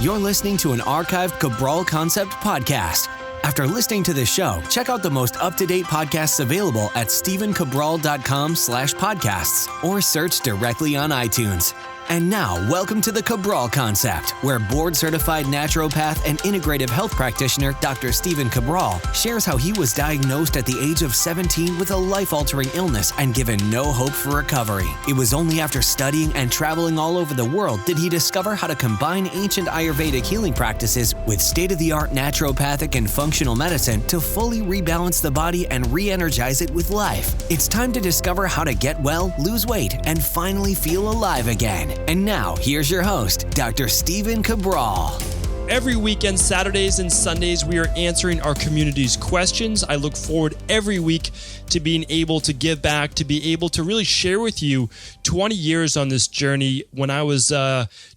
You're listening to an archived Cabral Concept podcast. After listening to this show, check out the most up-to-date podcasts available at stephencabral.com/podcasts or search directly on iTunes. And now, welcome to the Cabral Concept, where board-certified naturopath and integrative health practitioner Dr. Stephen Cabral shares how he was diagnosed at the age of 17 with a life-altering illness and given no hope for recovery. It was only after studying and traveling all over the world did he discover how to combine ancient Ayurvedic healing practices with state-of-the-art naturopathic and functional medicine to fully rebalance the body and re-energize it with life. It's time to discover how to get well, lose weight, and finally feel alive again. And now, here's your host, Dr. Stephen Cabral. Every weekend, Saturdays and Sundays, we are answering our community's questions. I look forward every week to being able to give back, to be able to really share with you 20 years on this journey when I was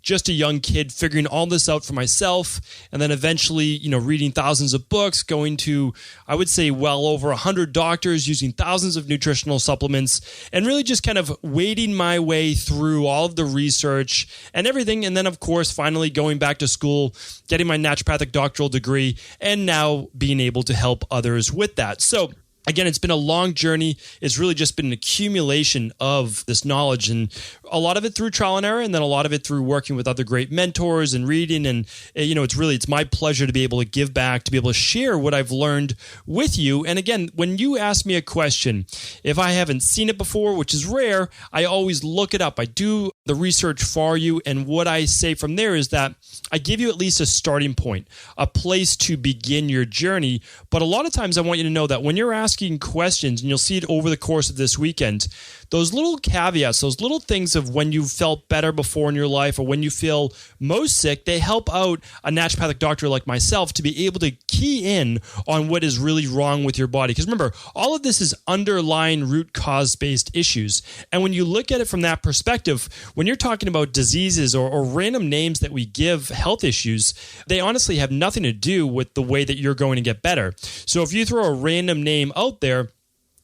just a young kid, figuring all this out for myself, and then eventually, reading thousands of books, going to, I would say, well over 100 doctors, using thousands of nutritional supplements, and really just kind of wading my way through all of the research and everything. And then, of course, finally going back to school, getting my naturopathic doctoral degree, and now being able to help others with that. So again, it's been a long journey. It's really just been an accumulation of this knowledge, and a lot of it through trial and error, and then a lot of it through working with other great mentors and reading. And, it's my pleasure to be able to give back, to be able to share what I've learned with you. And again, when you ask me a question, if I haven't seen it before, which is rare, I always look it up. I do the research for you. And what I say from there is that I give you at least a starting point, a place to begin your journey. But a lot of times I want you to know that when you're asking questions, and you'll see it over the course of this weekend, those little caveats, those little things of when you felt better before in your life or when you feel most sick, they help out a naturopathic doctor like myself to be able to key in on what is really wrong with your body. Because remember, all of this is underlying root cause-based issues. And when you look at it from that perspective, when you're talking about diseases or random names that we give health issues, they honestly have nothing to do with the way that you're going to get better. So if you throw a random name out there,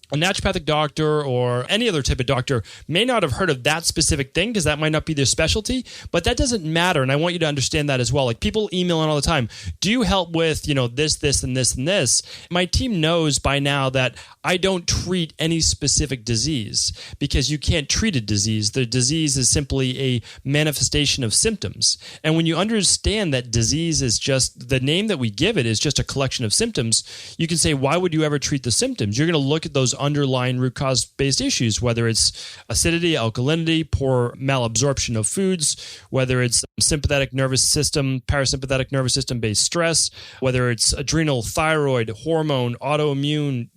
a naturopathic doctor or any other type of doctor may not have heard of that specific thing because that might not be their specialty, but that doesn't matter. And I want you to understand that as well. Like, people email in all the time, do you help with, this, and this, and this? My team knows by now that I don't treat any specific disease because you can't treat a disease. The disease is simply a manifestation of symptoms. And when you understand that disease is just, the name that we give it is just a collection of symptoms, you can say, why would you ever treat the symptoms? You're going to look at those underlying root cause-based issues, whether it's acidity, alkalinity, poor malabsorption of foods, whether it's sympathetic nervous system, parasympathetic nervous system-based stress, whether it's adrenal, thyroid, hormone, autoimmune,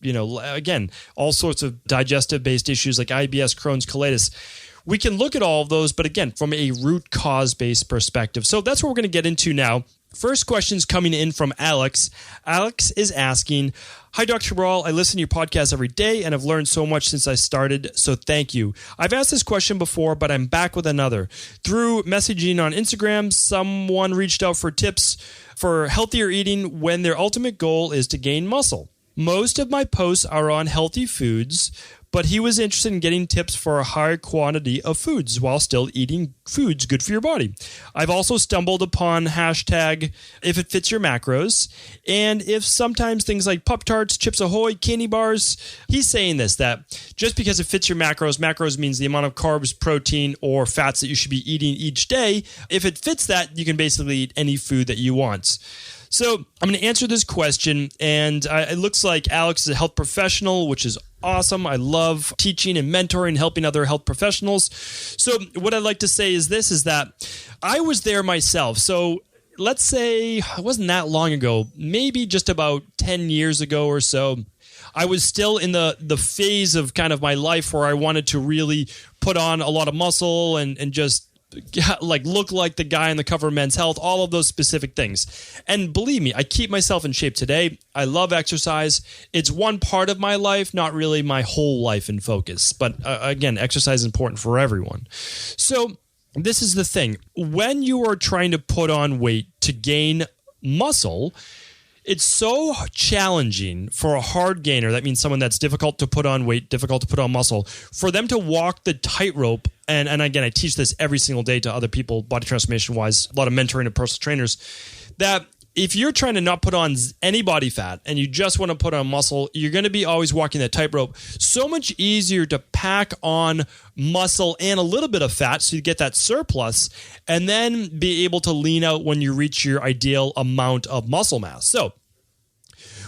again, all sorts of digestive-based issues like IBS, Crohn's, colitis. We can look at all of those, but again, from a root cause-based perspective. So that's what we're going to get into now. First question's coming in from Alex. Alex is asking, hi, Dr. Cabral. I listen to your podcast every day and I've learned so much since I started, so thank you. I've asked this question before, but I'm back with another. Through messaging on Instagram, someone reached out for tips for healthier eating when their ultimate goal is to gain muscle. Most of my posts are on healthy foods, but he was interested in getting tips for a higher quantity of foods while still eating foods good for your body. I've also stumbled upon hashtag if it fits your macros, and if sometimes things like Pop-Tarts, Chips Ahoy, candy bars. He's saying this, that just because it fits your macros means the amount of carbs, protein, or fats that you should be eating each day. If it fits that, you can basically eat any food that you want. So I'm going to answer this question, and it looks like Alex is a health professional, which is awesome. I love teaching and mentoring, helping other health professionals. So what I'd like to say is this, is that I was there myself. So let's say it wasn't that long ago, maybe just about 10 years ago or so. I was still in the phase of kind of my life where I wanted to really put on a lot of muscle and just look like the guy on the cover of Men's Health, all of those specific things. And believe me, I keep myself in shape today. I love exercise. It's one part of my life, not really my whole life in focus. But again, exercise is important for everyone. So this is the thing. When you are trying to put on weight to gain muscle, it's so challenging for a hard gainer, that means someone that's difficult to put on weight, difficult to put on muscle, for them to walk the tightrope. And again, I teach this every single day to other people, body transformation wise, a lot of mentoring of personal trainers, that if you're trying to not put on any body fat and you just want to put on muscle, you're going to be always walking that tightrope. So much easier to pack on muscle and a little bit of fat so you get that surplus and then be able to lean out when you reach your ideal amount of muscle mass. So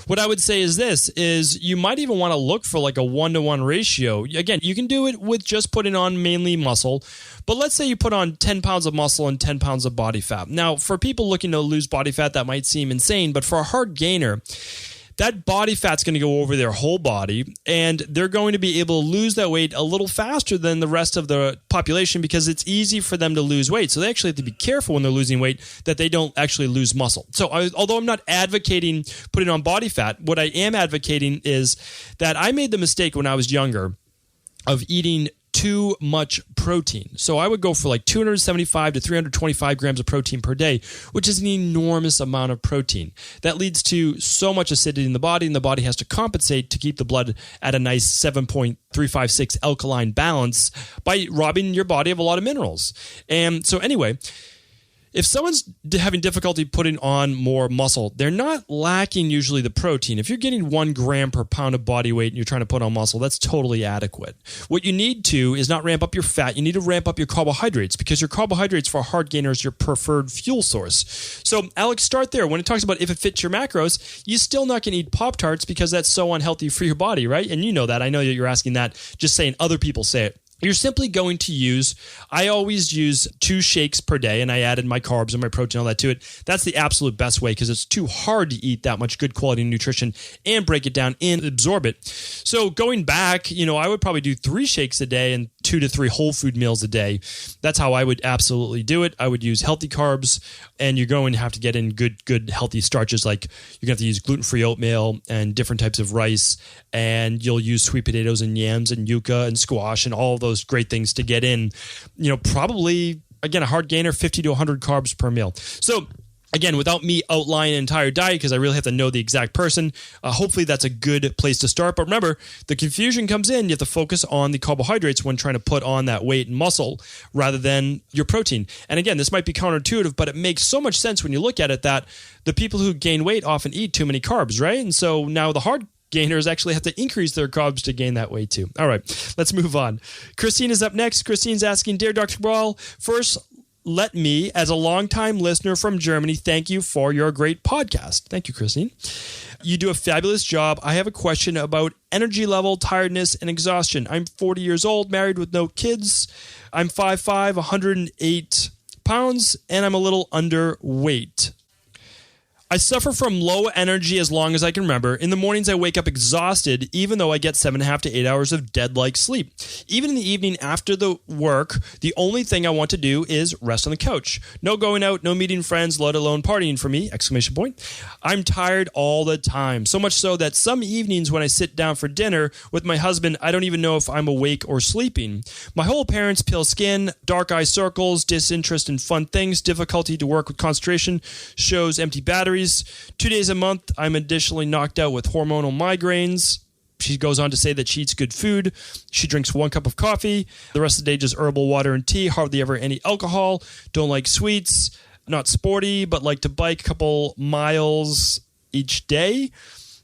what I would say is this, is you might even want to look for like a 1-to-1 ratio. Again, you can do it with just putting on mainly muscle, but let's say you put on 10 pounds of muscle and 10 pounds of body fat. Now, for people looking to lose body fat, that might seem insane, but for a hard gainer, that body fat's going to go over their whole body, and they're going to be able to lose that weight a little faster than the rest of the population because it's easy for them to lose weight. So they actually have to be careful when they're losing weight that they don't actually lose muscle. So although I'm not advocating putting on body fat, what I am advocating is that I made the mistake when I was younger of eating too much protein. So I would go for like 275 to 325 grams of protein per day, which is an enormous amount of protein. That leads to so much acidity in the body, and the body has to compensate to keep the blood at a nice 7.356 alkaline balance by robbing your body of a lot of minerals. And so anyway, if someone's having difficulty putting on more muscle, they're not lacking usually the protein. If you're getting 1 gram per pound of body weight and you're trying to put on muscle, that's totally adequate. What you need to is not ramp up your fat. You need to ramp up your carbohydrates because your carbohydrates for a hard gainer is your preferred fuel source. So Alex, start there. When it talks about if it fits your macros, you're still not going to eat Pop-Tarts because that's so unhealthy for your body, right? And you know that. I know that you're asking that, just saying other people say it. You're simply going to use, I always use 2 shakes per day, and I added my carbs and my protein, all that to it. That's the absolute best way because it's too hard to eat that much good quality nutrition and break it down and absorb it. So going back, I would probably do 3 shakes a day and 2 to 3 whole food meals a day. That's how I would absolutely do it. I would use healthy carbs, and you're going to have to get in good healthy starches. Like you're going to have to use gluten-free oatmeal and different types of rice, and you'll use sweet potatoes and yams and yucca and squash and all of those great things to get in, probably, again, a hard gainer, 50 to 100 carbs per meal. So again, without me outlining an entire diet, because I really have to know the exact person, hopefully that's a good place to start. But remember, the confusion comes in. You have to focus on the carbohydrates when trying to put on that weight and muscle rather than your protein. And again, this might be counterintuitive, but it makes so much sense when you look at it that the people who gain weight often eat too many carbs, right? And so now the hard gainers actually have to increase their carbs to gain that weight too. All right, let's move on. Christine is up next. Christine's asking, Dear Dr. Cabral, first, let me, as a longtime listener from Germany, thank you for your great podcast. Thank you, Christine. You do a fabulous job. I have a question about energy level, tiredness, and exhaustion. I'm 40 years old, married with no kids. I'm 5'5", 108 pounds, and I'm a little underweight. I suffer from low energy as long as I can remember. In the mornings, I wake up exhausted, even though I get 7.5 to 8 hours of dead-like sleep. Even in the evening after the work, the only thing I want to do is rest on the couch. No going out, no meeting friends, let alone partying for me, ! I'm tired all the time, so much so that some evenings when I sit down for dinner with my husband, I don't even know if I'm awake or sleeping. My whole appearance, pale skin, dark eye circles, disinterest in fun things, difficulty to work with concentration, shows empty batteries. 2 days a month, I'm additionally knocked out with hormonal migraines. She goes on to say that she eats good food. She drinks 1 cup of coffee. The rest of the day, just herbal water and tea. Hardly ever any alcohol. Don't like sweets. Not sporty, but like to bike a couple miles each day.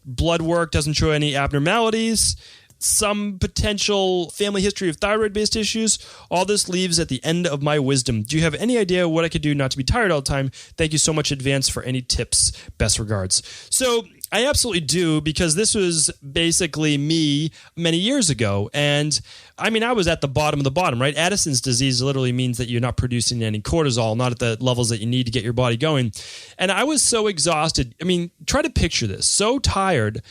Blood work doesn't show any abnormalities. Some potential family history of thyroid-based issues. All this leaves at the end of my wisdom. Do you have any idea what I could do not to be tired all the time? Thank you so much in advance for any tips. Best regards. So I absolutely do, because this was basically me many years ago. And I mean, I was at the bottom of the bottom, right? Addison's disease literally means that you're not producing any cortisol, not at the levels that you need to get your body going. And I was so exhausted. I mean, try to picture this. So tired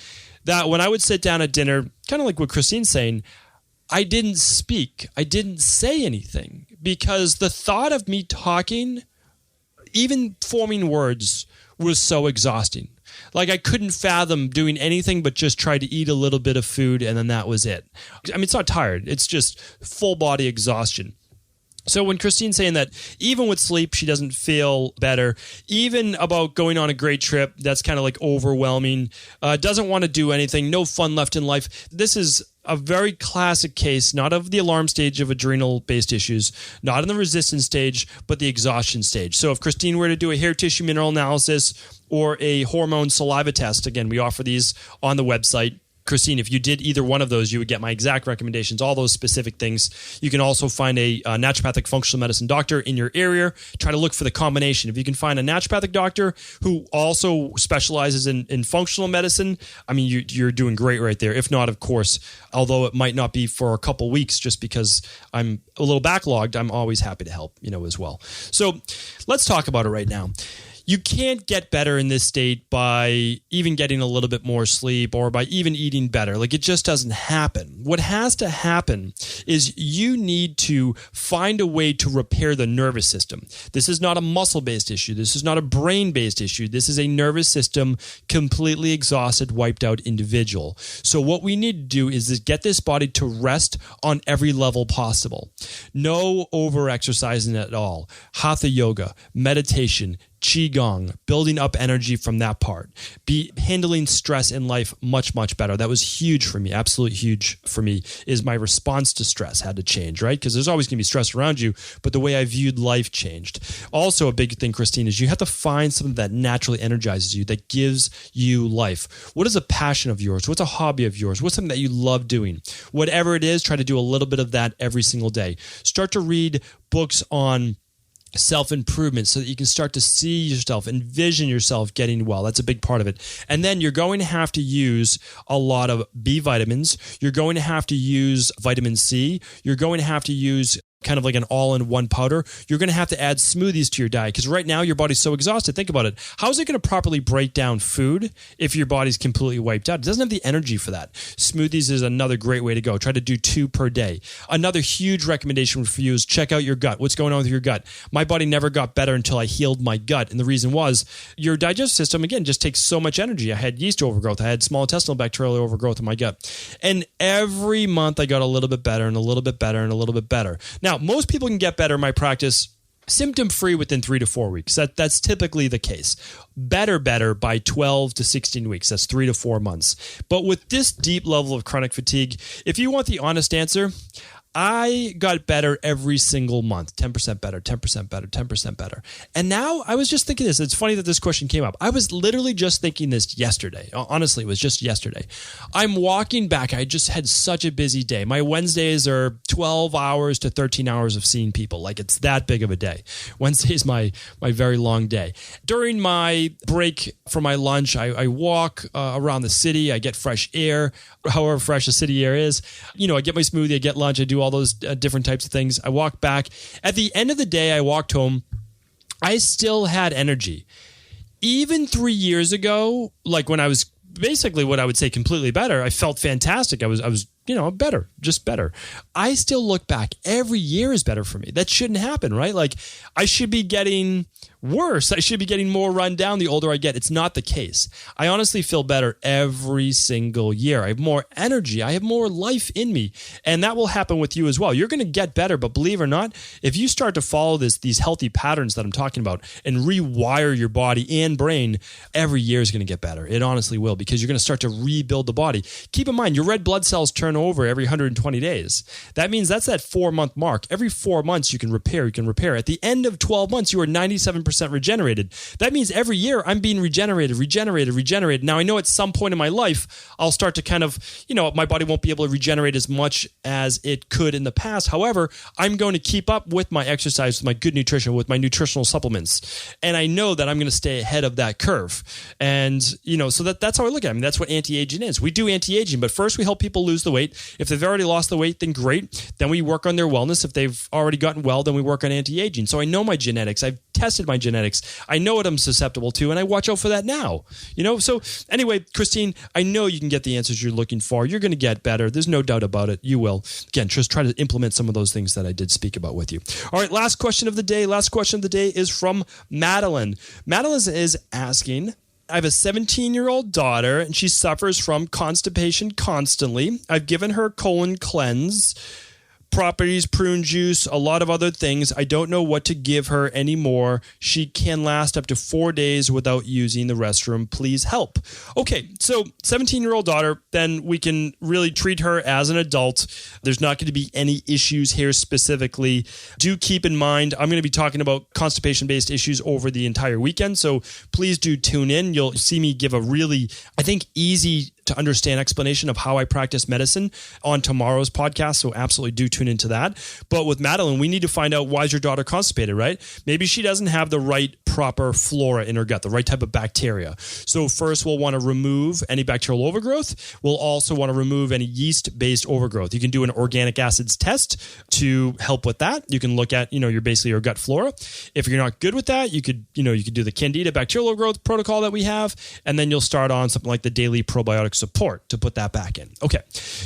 that when I would sit down at dinner, kind of like what Christine's saying, I didn't speak. I didn't say anything because the thought of me talking, even forming words, was so exhausting. Like I couldn't fathom doing anything but just try to eat a little bit of food and then that was it. I mean, it's not tired. It's just full body exhaustion. So when Christine's saying that even with sleep, she doesn't feel better, even about going on a great trip, that's kind of like overwhelming, doesn't want to do anything, no fun left in life. This is a very classic case, not of the alarm stage of adrenal-based issues, not in the resistance stage, but the exhaustion stage. So if Christine were to do a hair tissue mineral analysis or a hormone saliva test, again, we offer these on the website. Christine, if you did either one of those, you would get my exact recommendations, all those specific things. You can also find a naturopathic functional medicine doctor in your area. Try to look for the combination. If you can find a naturopathic doctor who also specializes in functional medicine, I mean, you're doing great right there. If not, of course, although it might not be for a couple weeks just because I'm a little backlogged, I'm always happy to help, as well. So let's talk about it right now. You can't get better in this state by even getting a little bit more sleep or by even eating better. Like, it just doesn't happen. What has to happen is you need to find a way to repair the nervous system. This is not a muscle-based issue. This is not a brain-based issue. This is a nervous system, completely exhausted, wiped out individual. So what we need to do is get this body to rest on every level possible. No over-exercising at all. Hatha yoga, meditation, Qigong, building up energy from that part. Be handling stress in life much, much better. That was huge for me. Absolutely huge for me is my response to stress had to change, right? Because there's always going to be stress around you, but the way I viewed life changed. Also, a big thing, Christine, is you have to find something that naturally energizes you, that gives you life. What is a passion of yours? What's a hobby of yours? What's something that you love doing? Whatever it is, try to do a little bit of that every single day. Start to read books on self-improvement so that you can start to see yourself, envision yourself getting well. That's a big part of it. And then you're going to have to use a lot of B vitamins. You're going to have to use vitamin C. You're going to have to use kind of like an all-in-one powder. You're going to have to add smoothies to your diet because right now your body's so exhausted. Think about it. How is it going to properly break down food if your body's completely wiped out? It doesn't have the energy for that. Smoothies is another great way to go. Try to do 2 per day. Another huge recommendation for you is check out your gut. What's going on with your gut? My body never got better until I healed my gut. And the reason was your digestive system, again, just takes so much energy. I had yeast overgrowth. I had small intestinal bacterial overgrowth in my gut. And every month I got a little bit better and a little bit better and a little bit better. Now, most people can get better in my practice symptom-free within 3 to 4 weeks. That's typically the case. Better by 12 to 16 weeks. That's 3 to 4 months. But with this deep level of chronic fatigue, if you want the honest answer, I got better every single month, 10% better, 10% better, 10% better. And now I was just thinking this. It's funny that this question came up. I was literally just thinking this yesterday. Honestly, it was just yesterday. I'm walking back. I just had such a busy day. My Wednesdays are 12 hours to 13 hours of seeing people. Like, it's that big of a day. Wednesday is my very long day. During my break for my lunch, I walk around the city. I get fresh air, however fresh the city air is. I get my smoothie, I get lunch, I do all those different types of things. I walk back. At the end of the day, I walked home. I still had energy. Even 3 years ago, like when I was basically what I would say completely better, I felt fantastic. I was better, just better. I still look back. Every year is better for me. That shouldn't happen, right? Like, I should be getting worse. I should be getting more run down the older I get. It's not the case. I honestly feel better every single year. I have more energy. I have more life in me. And that will happen with you as well. You're going to get better, but believe it or not, if you start to follow these healthy patterns that I'm talking about and rewire your body and brain, every year is going to get better. It honestly will, because you're going to start to rebuild the body. Keep in mind, your red blood cells turn over every 120 days. That means that's that 4-month mark. Every 4 months you can repair. At the end of 12 months, you are 97% regenerated. That means every year I'm being regenerated. Now, I know at some point in my life, I'll start to kind of, my body won't be able to regenerate as much as it could in the past. However, I'm going to keep up with my exercise, with my good nutrition, with my nutritional supplements. And I know that I'm going to stay ahead of that curve. And, so that's how I look at it. I mean, that's what anti-aging is. We do anti-aging, but first we help people lose the weight. If they've already lost the weight, then great. Then we work on their wellness. If they've already gotten well, then we work on anti-aging. So I know my genetics. I've tested my genetics. I know what I'm susceptible to, and I watch out for that now. So anyway, Christine, I know you can get the answers you're looking for. You're going to get better. There's no doubt about it. You will. Again, just try to implement some of those things that I did speak about with you. All right, last question of the day. Last question of the day is from Madeline. Madeline is asking, I have a 17-year-old daughter, and she suffers from constipation constantly. I've given her colon cleanse, properties, prune juice, a lot of other things. I don't know what to give her anymore. She can last up to 4 days without using the restroom. Please help. Okay, so 17-year-old daughter, then we can really treat her as an adult. There's not going to be any issues here specifically. Do keep in mind, I'm going to be talking about constipation-based issues over the entire weekend, so please do tune in. You'll see me give a really, I think, easy to understand explanation of how I practice medicine on tomorrow's podcast. So absolutely do tune into that. But with Madeline, we need to find out, why is your daughter constipated, right? Maybe she doesn't have the right proper flora in her gut, the right type of bacteria. So first we'll want to remove any bacterial overgrowth. We'll also want to remove any yeast-based overgrowth. You can do an organic acids test to help with that. You can look at, your gut flora. If you're not good with that, you could do the Candida bacterial overgrowth protocol that we have, and then you'll start on something like the daily probiotic support to put that back in. Okay.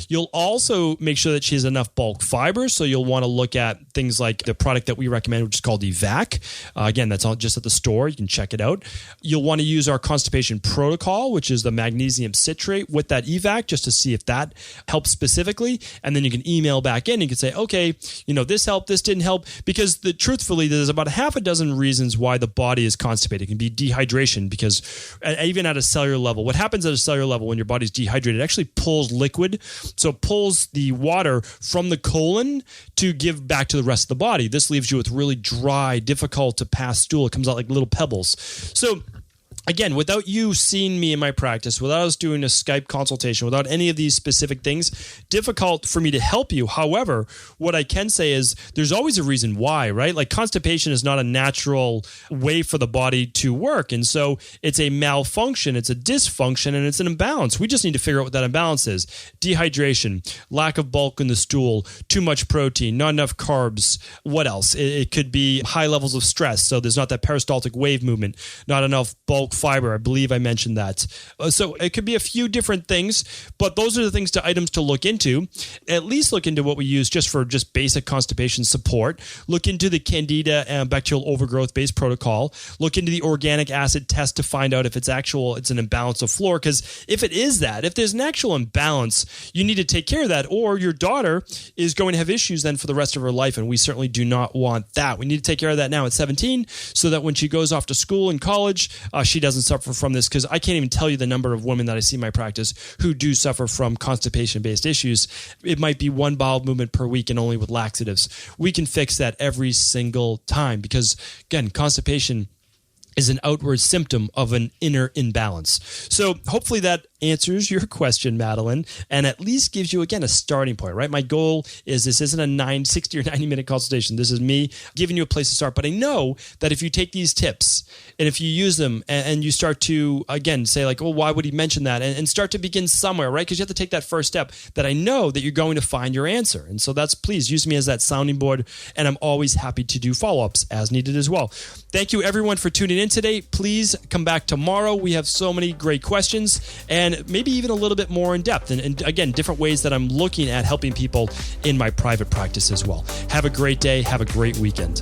You'll also make sure that she has enough bulk fiber. So you'll want to look at things like the product that we recommend, which is called Evac. Again, that's all just at the store. You can check it out. You'll want to use our constipation protocol, which is the magnesium citrate with that Evac, just to see if that helps specifically. And then you can email back in. You can say, okay, this helped, this didn't help. Because truthfully, there's about a half a dozen reasons why the body is constipated. It can be dehydration, because even at a cellular level, what happens at a cellular level when your body's dehydrated, it actually pulls liquid. So it pulls the water from the colon to give back to the rest of the body. This leaves you with really dry, difficult to pass stool. It comes out like little pebbles. So again, without you seeing me in my practice, without us doing a Skype consultation, without any of these specific things, difficult for me to help you. However, what I can say is there's always a reason why, right? Like constipation is not a natural way for the body to work. And so it's a malfunction, it's a dysfunction, and it's an imbalance. We just need to figure out what that imbalance is. Dehydration, lack of bulk in the stool, too much protein, not enough carbs. What else? It could be high levels of stress. So there's not that peristaltic wave movement, not enough bulk fiber. I believe I mentioned that. So it could be a few different things, but those are the items to look into. At least look into what we use for basic constipation support. Look into the Candida and bacterial overgrowth based protocol. Look into the organic acid test to find out if it's an imbalance of flora. Because if it is that, if there's an actual imbalance, you need to take care of that, or your daughter is going to have issues then for the rest of her life. And we certainly do not want that. We need to take care of that now at 17, so that when she goes off to school and college, she doesn't suffer from this, because I can't even tell you the number of women that I see in my practice who do suffer from constipation-based issues. It might be one bowel movement per week and only with laxatives. We can fix that every single time, because, again, constipation is an outward symptom of an inner imbalance. So hopefully that answers your question, Madeline, and at least gives you, again, a starting point, right? My goal is this isn't a 60 or 90 minute consultation. This is me giving you a place to start. But I know that if you take these tips and if you use them and you start to, again, say like, well, why would he mention that? And start to begin somewhere, right? Because you have to take that first step, that I know that you're going to find your answer. And so please use me as that sounding board. And I'm always happy to do follow-ups as needed as well. Thank you everyone for tuning in today. Please come back tomorrow. We have so many great questions, and maybe even a little bit more in depth. And again, different ways that I'm looking at helping people in my private practice as well. Have a great day. Have a great weekend.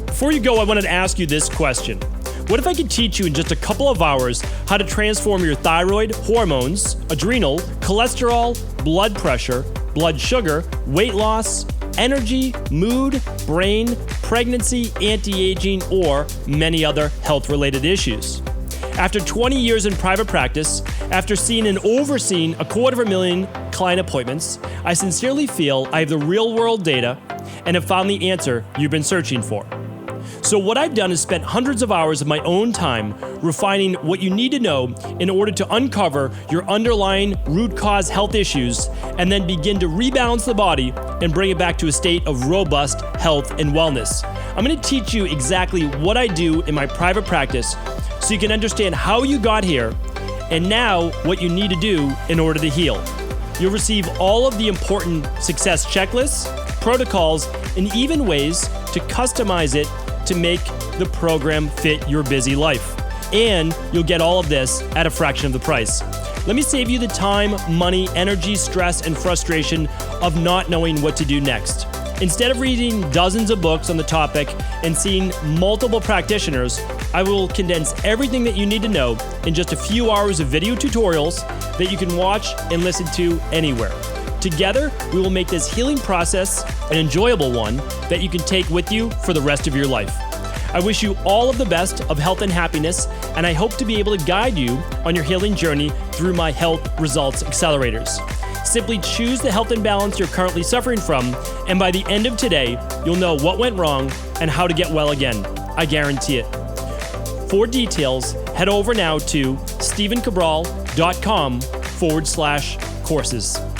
Before you go, I wanted to ask you this question. What if I could teach you in just a couple of hours how to transform your thyroid, hormones, adrenal, cholesterol, blood pressure, blood sugar, weight loss, energy, mood, brain, pregnancy, anti-aging, or many other health-related issues? After 20 years in private practice, after seeing and overseeing 250,000 client appointments, I sincerely feel I have the real-world data and have found the answer you've been searching for. So what I've done is spent hundreds of hours of my own time refining what you need to know in order to uncover your underlying root cause health issues and then begin to rebalance the body and bring it back to a state of robust health and wellness. I'm going to teach you exactly what I do in my private practice so you can understand how you got here and now what you need to do in order to heal. You'll receive all of the important success checklists, protocols, and even ways to customize it to make the program fit your busy life. And you'll get all of this at a fraction of the price. Let me save you the time, money, energy, stress, and frustration of not knowing what to do next. Instead of reading dozens of books on the topic and seeing multiple practitioners, I will condense everything that you need to know in just a few hours of video tutorials that you can watch and listen to anywhere. Together, we will make this healing process an enjoyable one that you can take with you for the rest of your life. I wish you all of the best of health and happiness, and I hope to be able to guide you on your healing journey through my Health Results Accelerators. Simply choose the health imbalance you're currently suffering from, and by the end of today, you'll know what went wrong and how to get well again. I guarantee it. For details, head over now to stephencabral.com/courses.